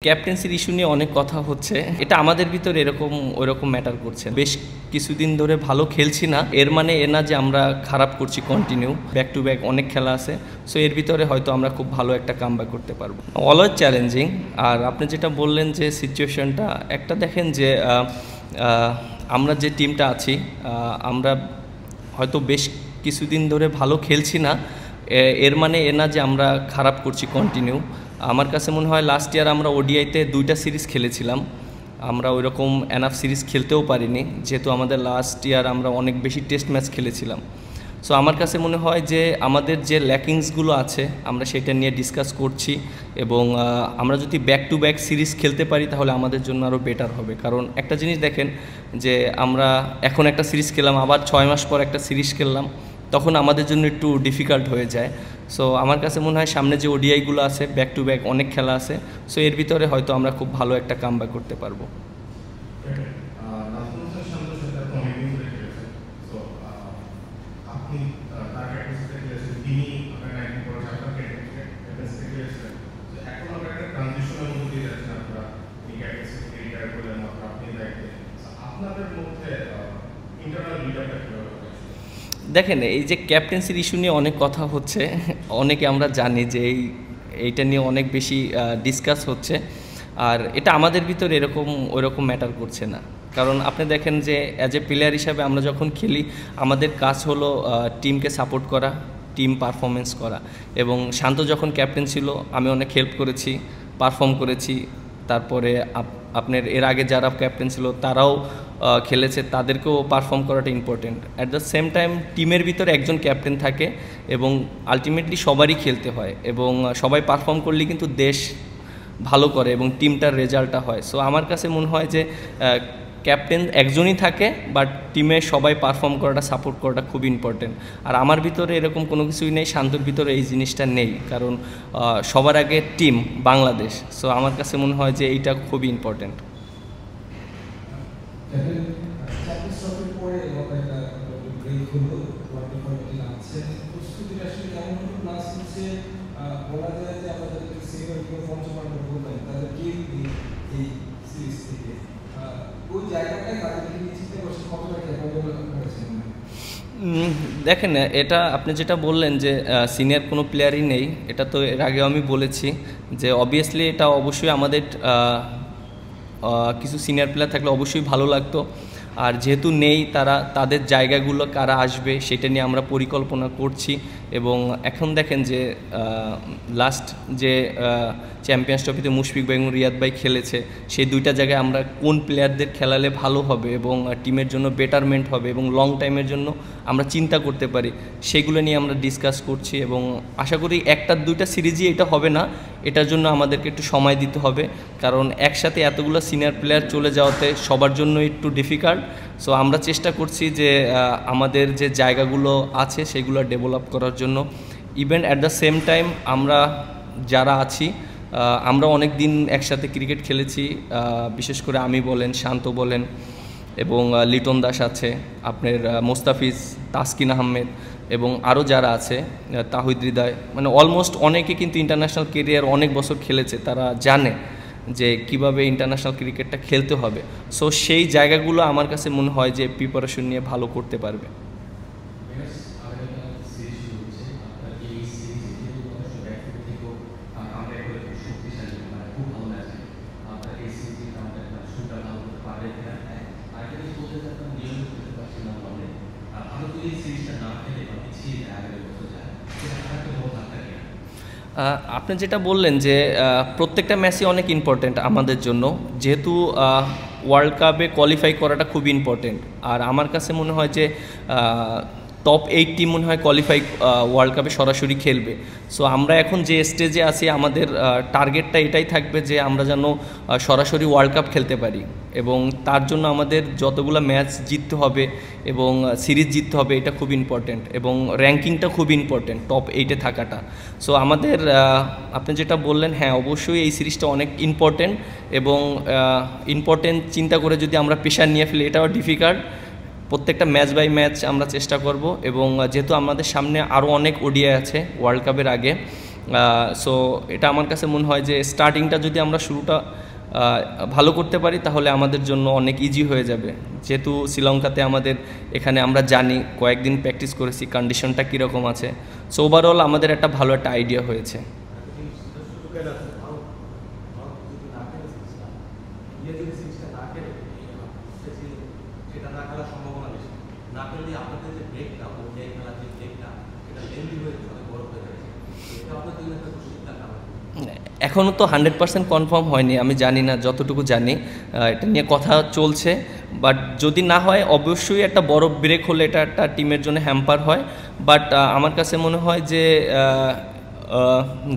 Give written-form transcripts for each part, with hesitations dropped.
ক্যাপ্টেন্সির issue নিয়ে অনেক কথা হচ্ছে, এটা আমাদের ভিতরে ওইরকম ম্যাটার করছে। বেশ কিছুদিন ধরে ভালো খেলছি না, এর মানে এ না যে আমরা খারাপ করছি। কন্টিনিউ ব্যাক টু ব্যাক অনেক খেলা আছে, সো এর ভিতরে হয়তো আমরা খুব ভালো একটা কামব্যাক করতে পারবো। Always challenging. আর আপনি যেটা বললেন যে সিচুয়েশনটা, একটা দেখেন যে আমরা যে টিমটা আছি, আমরা হয়তো বেশ কিছুদিন ধরে ভালো খেলছি না, এর মানে এ না যে আমরা খারাপ করছি কন্টিনিউ। আমার কাছে মনে হয় লাস্ট ইয়ার আমরা ওডিআইতে 2টা সিরিজ খেলেছিলাম, আমরা ওইরকম এনাফ সিরিজ খেলতেও পারিনি, যেহেতু আমাদের লাস্ট ইয়ার আমরা অনেক বেশি টেস্ট ম্যাচ খেলেছিলাম। সো আমার কাছে মনে হয় যে আমাদের যে ল্যাকিংসগুলো আছে আমরা সেটা নিয়ে ডিসকাস করছি, এবং আমরা যদি ব্যাক টু ব্যাক সিরিজ খেলতে পারি তাহলে আমাদের জন্য আরও বেটার হবে। কারণ একটা জিনিস দেখেন যে আমরা এখন একটা সিরিজ খেললাম, আবার 6 মাস পর একটা সিরিজ খেললাম, তখন আমাদের জন্য একটু ডিফিকাল্ট হয়ে যায়। সো আমার কাছে মনে হয় সামনে যে ওডিআইগুলো আছে, ব্যাক টু ব্যাক অনেক খেলা আছে, সো এর ভিতরে হয়তো আমরা খুব ভালো একটা কামব্যাক করতে পারবো। দেখেন, এই যে ক্যাপ্টেন্সির ইস্যু নিয়ে অনেক কথা হচ্ছে, অনেকে আমরা জানি যে এইটা নিয়ে অনেক বেশি ডিসকাস হচ্ছে, আর এটা আমাদের ভিতরে ওইরকম ম্যাটার করছে না। কারণ আপনি দেখেন যে অ্যাজ এ প্লেয়ার হিসাবে আমরা যখন খেলি আমাদের কাজ হলো টিমকে সাপোর্ট করা, টিম পারফরমেন্স করা। এবং শান্ত যখন ক্যাপ্টেন ছিল আমি অনেক হেল্প করেছি, পারফর্ম করেছি। তারপরে আপনার এর আগে যারা ক্যাপ্টেন ছিল তারাও খেলেছে, তাদেরকেও পারফর্ম করাটা important. At the same time টিমের ভিতরে একজন ক্যাপ্টেন থাকে এবং আলটিমেটলি সবারই খেলতে হয়, এবং সবাই পারফর্ম করলে কিন্তু দেশ ভালো করে এবং টিমটার রেজাল্টটা হয়। সো আমার কাছে মনে হয় যে ক্যাপ্টেন একজনই থাকে, বাট টিমে সবাই পারফর্ম করাটা, সাপোর্ট করাটা খুব ইম্পর্টেন্ট। আর আমার ভিতরে এরকম কোনো কিছুই নেই, শান্তর ভিতরে এই জিনিসটা নেই, কারণ সবার আগে টিম বাংলাদেশ। সো আমার কাছে মনে হয় যে এইটা খুবই ইম্পর্টেন্ট। দেখেন, এটা আপনি যেটা বললেন যে সিনিয়র কোনো প্লেয়ারই নেই, এটা তো এর আগেও আমি বলেছি যে অবভিয়াসলি এটা অবশ্যই আমাদের কিছু সিনিয়র প্লেয়ার থাকলে অবশ্যই ভালো লাগতো। আর যেহেতু নেই, তাদের জায়গাগুলো কারা আসবে সেটা নিয়ে আমরা পরিকল্পনা করছি। এবং এখন দেখেন যে লাস্ট যে চ্যাম্পিয়ন্স ট্রফিতে মুশফিক ভাই এবং রিয়াদ ভাই খেলেছে, সেই 2টা জায়গায় আমরা কোন প্লেয়ারদের খেলালে ভালো হবে এবং টিমের জন্য বেটারমেন্ট হবে এবং লং টাইমের জন্য আমরা চিন্তা করতে পারি, সেগুলো নিয়ে আমরা ডিসকাস করছি। এবং আশা করি 1-2টা সিরিজই এটা হবে না, এটার জন্য আমাদেরকে একটু সময় দিতে হবে, কারণ একসাথে এতগুলো সিনিয়র প্লেয়ার চলে যাওয়াতে সবার জন্য একটু ডিফিকাল্ট। সো আমরা চেষ্টা করছি যে আমাদের যে জায়গাগুলো আছে সেগুলো ডেভেলপ করার জন্য। Even at the same time আমরা যারা আছি আমরা অনেক দিন একসাথে ক্রিকেট খেলেছি, বিশেষ করে আমি বলেন, শান্ত বলেন, এবং লিটন দাস আছে, আপনার মোস্তাফিজ, তাসকিন আহমেদ, এবং আরও যারা আছে, তাহিদ হৃদয়, মানে অলমোস্ট অনেকে কিন্তু ইন্টারন্যাশনাল কেরিয়ার অনেক বছর খেলেছে, তারা জানে যে কিভাবে ইন্টারন্যাশনাল ক্রিকেটটা খেলতে হবে। সো সেই জায়গাগুলো আমার কাছে মনে হয় যে প্রিপারেশন নিয়ে ভালো করতে পারবে। আপনি যেটা বললেন যে প্রত্যেকটা ম্যাচই অনেক ইম্পর্টেন্ট আমাদের জন্য, যেহেতু ওয়ার্ল্ড কাপে কোয়ালিফাই করাটা খুব ইম্পর্টেন্ট। আর আমার কাছে মনে হয় যে টপ 8 টিম মনে হয় কোয়ালিফাই ওয়ার্ল্ড কাপে সরাসরি খেলবে। সো আমরা এখন যে স্টেজে আছি আমাদের টার্গেটটা এটাই থাকবে যে আমরা যেন সরাসরি ওয়ার্ল্ড কাপ খেলতে পারি, এবং তার জন্য আমাদের যতগুলো ম্যাচ জিততে হবে এবং সিরিজ জিততে হবে, এটা খুব ইম্পর্টেন্ট, এবং র্যাঙ্কিংটা খুব ইম্পর্টেন্ট, টপ 8-এ থাকাটা। সো আমাদের আপনি যেটা বললেন, হ্যাঁ অবশ্যই এই সিরিজটা অনেক ইম্পর্টেন্ট, এবং ইম্পর্টেন্ট চিন্তা করে যদি আমরা প্রেশার নিয়ে ফেলি এটাও ডিফিকাল্ট। প্রত্যেকটা ম্যাচ বাই ম্যাচ আমরা চেষ্টা করব, এবং যেহেতু আমাদের সামনে আরও অনেক ওডিআই আছে ওয়ার্ল্ড কাপের আগে, সো এটা আমার কাছে মনে হয় যে স্টার্টিংটা যদি আমরা শুরুটা ভালো করতে পারি তাহলে আমাদের জন্য অনেক ইজি হয়ে যাবে, যেহেতু শ্রীলঙ্কাতে আমাদের এখানে আমরা জানি, কয়েকদিন প্র্যাকটিস করেছি কন্ডিশনটা কীরকম আছে। সো ওভারঅল আমাদের একটা ভালো একটা আইডিয়া হয়েছে। এখনও তো 100% কনফার্ম হয়নি, আমি জানি না, যতটুকু জানি এটা নিয়ে কথা চলছে। বাট যদি না হয় অবশ্যই একটা বড় ব্রেক হলে এটা একটা টিমের জন্য হ্যাম্পার হয়। বাট আমার কাছে মনে হয় যে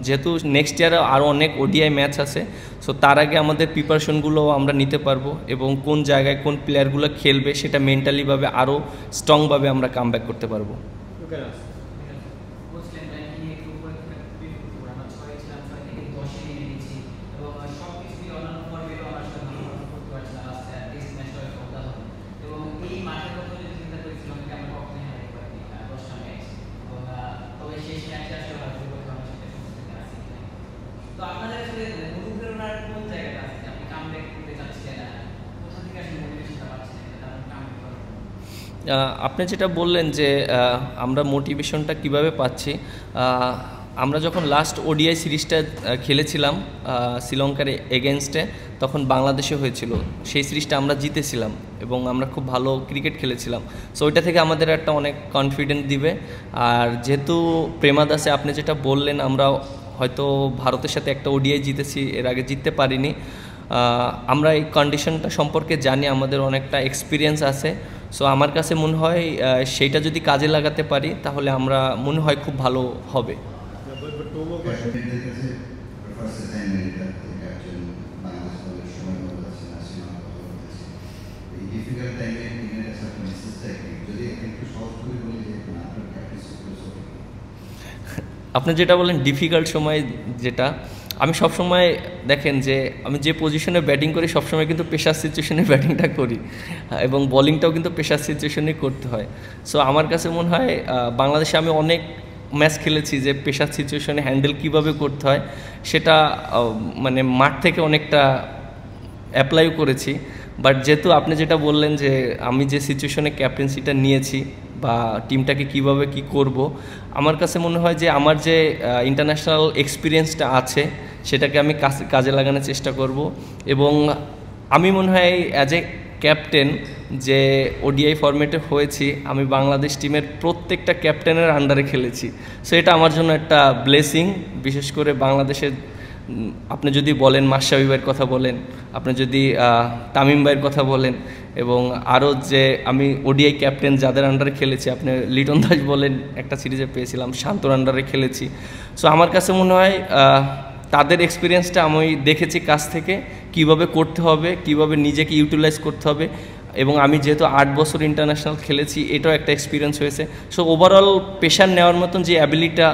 যেহেতু নেক্সট ইয়ারে আরও অনেক ওডিআই ম্যাচ আছে, সো তার আগে আমাদের প্রিপারেশনগুলো আমরা নিতে পারবো এবং কোন জায়গায় কোন প্লেয়ারগুলো খেলবে সেটা মেন্টালিভাবে আরও স্ট্রংভাবে আমরা কামব্যাক করতে পারবো। আপনি যেটা বললেন যে আমরা মোটিভেশনটা কিভাবে পাচ্ছি, আমরা যখন লাস্ট ওডিআই সিরিজটা খেলেছিলাম শ্রীলঙ্কার এগেনস্টে, তখন বাংলাদেশে হয়েছিল, সেই সিরিজটা আমরা জিতেছিলাম এবং আমরা খুব ভালো ক্রিকেট খেলেছিলাম। সো ওইটা থেকে আমাদের একটা অনেক কনফিডেন্স দিবে। আর যেহেতু প্রেমাদাসে আপনি যেটা বললেন, আমরা হয়তো ভারতের সাথে একটা ওডিআই জিতেছি, এর আগে জিততে পারিনি। আমরা এই কন্ডিশনটা সম্পর্কে জানি, আমাদের অনেকটা এক্সপিরিয়েন্স আছে। সো আমার কাছে মনে হয় সেইটা যদি কাজে লাগাতে পারি তাহলে আমরা মনে হয় খুব ভালো হবে। আপনি যেটা বলেন ডিফিকাল্ট সময়, যেটা আমি সবসময় দেখেন যে আমি যে পজিশনে ব্যাটিং করি সবসময় কিন্তু পেশার সিচুয়েশনে ব্যাটিংটা করি এবং বোলিংটাও কিন্তু পেশার সিচুয়েশনেই করতে হয়। সো আমার কাছে মনে হয় বাংলাদেশে আমি অনেক ম্যাচ খেলেছি যে পেশার সিচুয়েশনে হ্যান্ডেল কীভাবে করতে হয় সেটা মানে মাঠ থেকে অনেকটা অ্যাপ্লাইও করেছি। বাট যেহেতু আপনি যেটা বললেন যে আমি যে সিচুয়েশনে ক্যাপ্টেন্সিটা নিয়েছি বা টিমটাকে কিভাবে কি করব, আমার কাছে মনে হয় যে আমার যে ইন্টারন্যাশনাল এক্সপিরিয়েন্সটা আছে সেটাকে আমি কাজে লাগানোর চেষ্টা করব। এবং আমি মনে হয় অ্যাজ এ ক্যাপ্টেন যে ওডিআই ফরম্যাটে হয়েছি, আমি বাংলাদেশ টিমের প্রত্যেকটা ক্যাপ্টেনের আন্ডারে খেলেছি। সো এটা আমার জন্য একটা ব্লেসিং। বিশেষ করে বাংলাদেশের আপনি যদি বলেন মাশরাফি ভাইয়ের কথা বলেন, আপনি যদি তামিম ভাইয়ের কথা বলেন, এবং আরও যে আমি ওডিআই ক্যাপ্টেন যাদের আন্ডারে খেলেছি, আপনি লিটন দাস বলেন, একটা সিরিজে পেয়েছিলাম, শান্তর আন্ডারে খেলেছি। সো আমার কাছে মনে হয় তাদের এক্সপিরিয়েন্সটা আমি দেখেছি কাছ থেকে কিভাবে করতে হবে, কিভাবে নিজেকে ইউটিলাইজ করতে হবে। এবং আমি যেহেতু 8 বছর ইন্টারন্যাশনাল খেলেছি, এটাও একটা এক্সপিরিয়েন্স হয়েছে। সো ওভারঅল প্রেশার নেওয়ার মতন যে অ্যাবিলিটিটা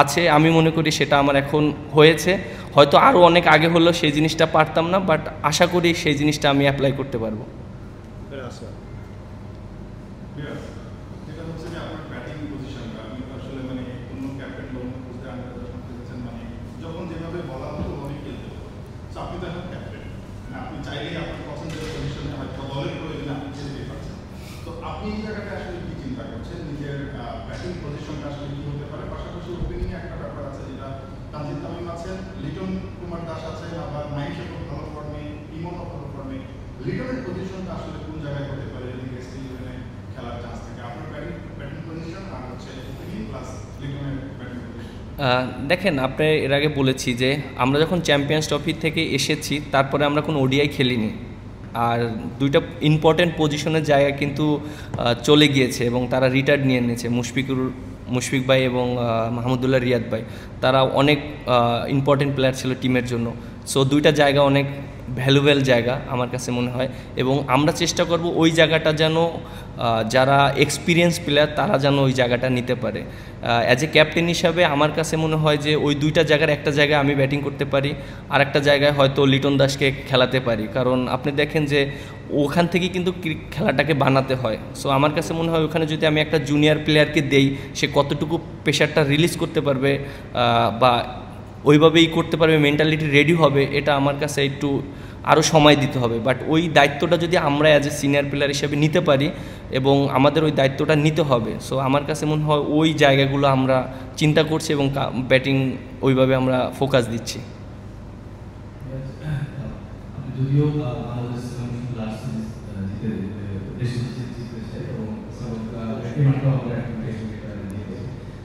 আছে আমি মনে করি সেটা আমার এখন হয়েছে। হয়তো আরও অনেক আগে হলেও সেই জিনিসটা পারতাম না, বাট আশা করি সেই জিনিসটা আমি অ্যাপ্লাই করতে পারবো। আপনি এই জায়গাটা আসলে কি চিন্তা করছেন, নিজের ব্যাটিং পজিশনটা আসলে কি হতে পারে? পাশাপাশি ওপেনিংয়ে একটা ব্যাপার আছে, যেটা তানজিদ তামিম আছেন, লিটন কুমার দাস আছেন, আবার নাইম শেখর ভালো ফর্মে, ইমনও ভালো ফর্মে। লিটনের পজিশনটা আসলে কোন জায়গায় হতে পারে নেক্সট ইলেভেনে খেলার চান্স থাকে? আপনার ব্যাটিং পজিশন আর হচ্ছে ওপেনিং প্লাস লিটনের ব্যাটিং পজিশন। দেখেন, আপনি এর আগে বলেছি যে আমরা যখন চ্যাম্পিয়ন্স ট্রফি থেকে এসেছি তারপরে আমরা কোনো ওডিআই খেলিনি, আর দুইটা ইম্পর্টেন্ট পজিশনের জায়গা কিন্তু চলে গিয়েছে এবং তারা রিটায়ার্ড নিয়ে নিয়েছে। মুশফিক ভাই এবং মাহমুদুল্লাহ রিয়াদ ভাই, তারা অনেক ইম্পর্টেন্ট প্লেয়ার ছিল টিমের জন্য। সো দুইটা জায়গা অনেক ভ্যালুয়েবল জায়গা আমার কাছে মনে হয়, এবং আমরা চেষ্টা করব ওই জায়গাটা যেন যারা এক্সপিরিয়েন্স প্লেয়ার তারা যেন ওই জায়গাটা নিতে পারে। অ্যাজ এ ক্যাপ্টেন হিসাবে আমার কাছে মনে হয় যে ওই দুইটা জায়গার একটা জায়গায় আমি ব্যাটিং করতে পারি, আর একটা জায়গায় হয়তো লিটন দাসকে খেলাতে পারি, কারণ আপনি দেখেন যে ওখান থেকে কিন্তু খেলাটাকে বানাতে হয়। সো আমার কাছে মনে হয় ওখানে যদি আমি একটা জুনিয়র প্লেয়ারকে দেই, সে কতটুকু প্রেশারটা রিলিজ করতে পারবে বা ওইভাবেই করতে পারবে, মেন্টালিটি রেডি হবে, এটা আমার কাছে একটু আরও সময় দিতে হবে। বাট ওই দায়িত্বটা যদি আমরা অ্যাজ এ সিনিয়র প্লেয়ার হিসেবে নিতে পারি এবং আমাদের ওই দায়িত্বটা নিতে হবে, সো আমার কাছে মনে হয় ওই জায়গাগুলো আমরা চিন্তা করছি এবং ব্যাটিং ওইভাবে আমরা ফোকাস দিচ্ছি। যদিও বাংলাদেশ লাস্ট সিরিজ জিতে দেশে জিতেছে এবং এই মাত্র আমরা একটা দেশে জিতেছে,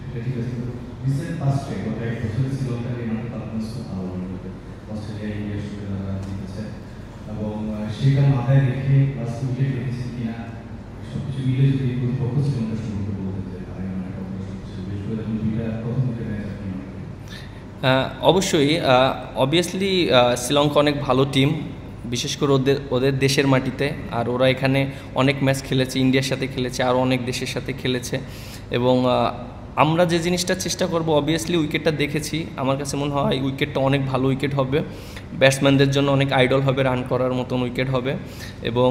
সেটা ঠিক আছে, কিন্তু রিসেন্ট পাস্টে গত এক বছরে শ্রীলঙ্কার এই মাঠে পারফরমেন্স খুব ভালো হয়েছে, অস্ট্রেলিয়া ইন্ডিয়ার সঙ্গে তারা জিতেছে এবং সেটা মাথায় রেখে প্লাস উইকেট রেখেছেন কিনা সব কিছু মিলে যদি প্রতিপক্ষ শ্রীলঙ্কার সম্পর্কে বলতে চাই প্রথম উইকেট ম্যাচ আপনি অবশ্যই অবভিয়াসলি শ্রীলঙ্কা অনেক ভালো টিম, বিশেষ করে ওদের দেশের মাটিতে, আর ওরা এখানে অনেক ম্যাচ খেলেছে, ইন্ডিয়ার সাথে খেলেছে, আরও অনেক দেশের সাথে খেলেছে, এবং আমরা যে জিনিসটা চেষ্টা করব, অবভিয়াসলি উইকেটটা দেখেছি, আমার কাছে মনে হয় উইকেটটা অনেক ভালো উইকেট হবে, ব্যাটসম্যানদের জন্য অনেক আইডল হবে, রান করার মতন উইকেট হবে, এবং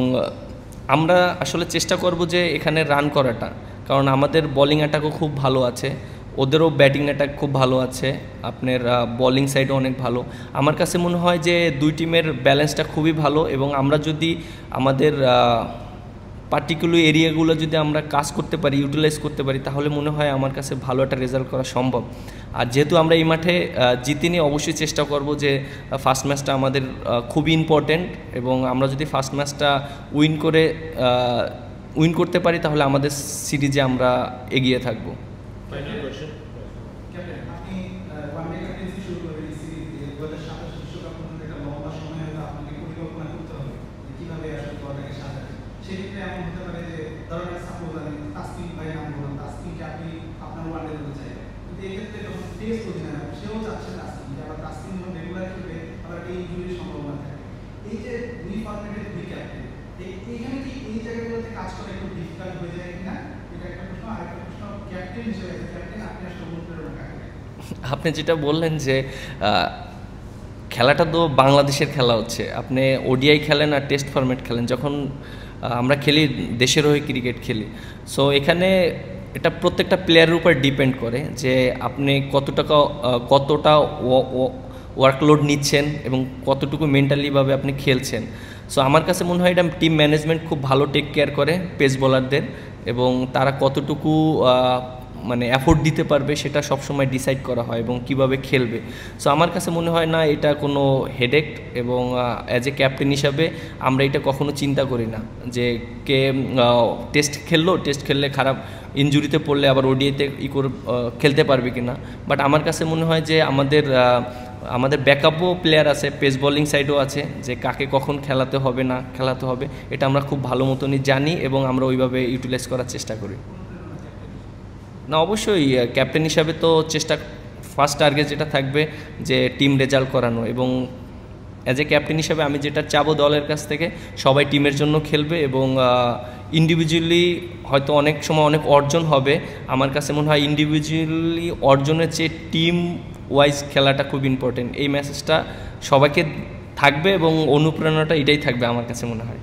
আমরা আসলে চেষ্টা করব যে এখানে রান করাটা, কারণ আমাদের বোলিং অ্যাটাকও খুব ভালো আছে, ওদেরও ব্যাটিং অ্যাটাক খুব ভালো আছে, আপনার বোলিং সাইডও অনেক ভালো। আমার কাছে মনে হয় যে দুই টিমের ব্যালেন্সটা খুবই ভালো, এবং আমরা যদি আমাদের পার্টিকুলার এরিয়াগুলো যদি আমরা কাজ করতে পারি, ইউটিলাইজ করতে পারি, তাহলে মনে হয় আমার কাছে ভালো একটা রেজাল্ট করা সম্ভব। আর যেহেতু আমরা এই মাঠে জিতিনি, অবশ্যই চেষ্টা করব যে ফার্স্ট ম্যাচটা আমাদের খুবই ইম্পর্টেন্ট, এবং আমরা যদি ফার্স্ট ম্যাচটা উইন করতে পারি তাহলে আমাদের সিরিজে আমরা এগিয়ে থাকবো। সেক্ষেত্রে এমন হতে পারে যে ধরেন সাপোজ আমি তাসকিন ভাই নাম বললাম, তাসকিনকে আপনি আপনার ওয়ানডে দিতে চাইবেন, কিন্তু এক্ষেত্রে যখন টেস্ট অধিনায়ক সেও চাচ্ছে তাসকিন, যে আবার তাসকিন যখন রেগুলার খেলবে আবার এই ইনজুরির সম্ভাবনা থাকে। এই যে দুই ফরম্যাটের দুই ক্যাপ্টেন, এইখানে কি এই জায়গাগুলোতে কাজ করা একটু ডিফিকাল্ট হয়ে যায় কিনা, এটা একটা প্রশ্ন। আর একটা প্রশ্ন, ক্যাপ্টেন হিসেবে ক্যাপ্টেন আপনি আসলে অনুপ্রেরণা কাকে? আপনি যেটা বললেন যে খেলাটা তো বাংলাদেশের খেলা হচ্ছে, আপনি ওডিআই খেলেন আর টেস্ট ফরম্যাট খেলেন, যখন আমরা খেলি দেশের হয়ে ক্রিকেট খেলি, সো এখানে এটা প্রত্যেকটা প্লেয়ারের উপর ডিপেন্ড করে যে আপনি কতটা ওয়ার্কলোড নিচ্ছেন এবং কতটুকু মেন্টালিভাবে আপনি খেলছেন। সো আমার কাছে মনে হয় এটা টিম ম্যানেজমেন্ট খুব ভালো টেক কেয়ার করে পেস বোলারদের, এবং তারা কতটুকু মানে এফোর্ট দিতে পারবে সেটা সবসময় ডিসাইড করা হয় এবং কিভাবে খেলবে। সো আমার কাছে মনে হয় না এটা কোনো হেডেক, এবং অ্যাজ এ ক্যাপ্টেন হিসাবে আমরা এটা কখনো চিন্তা করি না যে কে টেস্ট খেললে খারাপ ইনজুরিতে পড়লে আবার ওডিআইতে খেলতে পারবে কি না। বাট আমার কাছে মনে হয় যে আমাদের ব্যাকআপও প্লেয়ার আছে, পেস বোলিং সাইডও আছে, যে কাকে কখন খেলাতে হবে না খেলাতে হবে এটা আমরা খুব ভালো মতনই জানি এবং আমরা ওইভাবে ইউটিলাইজ করার চেষ্টা করি। না, অবশ্যই ক্যাপ্টেন হিসাবে তো ফার্স্ট টার্গেট যেটা থাকবে যে টিম রেজাল্ট করানো, এবং অ্যাজ এ ক্যাপ্টেন হিসাবে আমি যেটা চাবো দলের কাছ থেকে সবাই টিমের জন্য খেলবে, এবং ইন্ডিভিজুয়ালি হয়তো অনেক সময় অনেক অর্জন হবে, আমার কাছে মনে হয় ইন্ডিভিজুয়ালি অর্জনের চেয়ে টিম ওয়াইজ খেলাটা খুব ইম্পর্টেন্ট। এই মেসেজটা সবাইকে থাকবে এবং অনুপ্রেরণাটা এটাই থাকবে আমার কাছে মনে হয়।